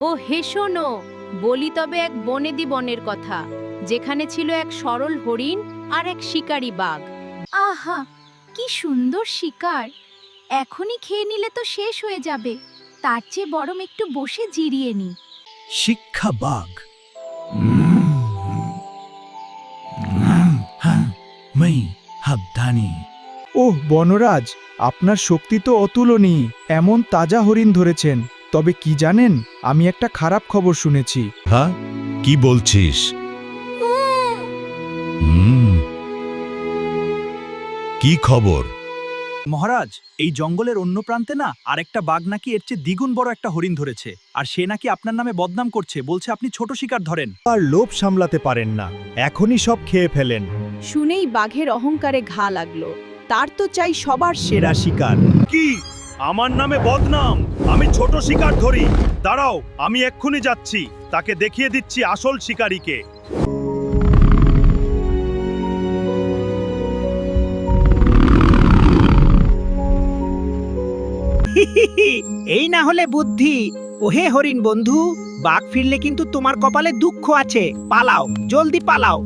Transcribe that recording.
ও হে শোনো, বলি তবে এক বনেদি বনের কথা, যেখানে ছিল এক সরল হরিণ আর এক শিকারী বাঘ। আহা, কি সুন্দর শিকার! এখনই খেয়ে নিলে তো শেষ হয়ে যাবে। তার চেয়ে বরং একটু বসে জিরিয়ে নি। শিক্ষা বাঘ মই হাবধানি। ওহ বনরাজ, আপনার শক্তি তো অতুলনীয়। এমন তাজা হরিণ ধরেছেন। তবে কি জানেন, আমি একটা খারাপ খবর শুনেছি। হ্যাঁ, কি বলছিস? হুম, কি খবর? মহারাজ, এই জঙ্গলের অন্য প্রান্তে না আরেকটা বাঘ নাকি এর চেয়ে দ্বিগুণ বড় একটা হরিণ ধরেছে, আর সে নাকি আপনার নামে বদনাম করছে, বলছে আপনি ছোট শিকার ধরেন। আর লোভ সামলাতে পারেন না, এখনই সব খেয়ে ফেলেন। শুনেই বাঘের অহংকারে ঘা লাগলো। তার তো চাই সবার সেরা। সেরা শিকার। কি আমার নামে বদনাম? আমি ছোট শিকার ধরি। দাঁড়াও, আমি এক্ষুনি যাচ্ছি, তাকে দেখিয়ে দিচ্ছি আসল শিকারীকে। এই না হলে বুদ্ধি। ওহে হরিণ বন্ধু, বাঘ ফিরলে কিন্তু তোমার কপালে দুঃখ আছে। পালাও, জলদি পালাও।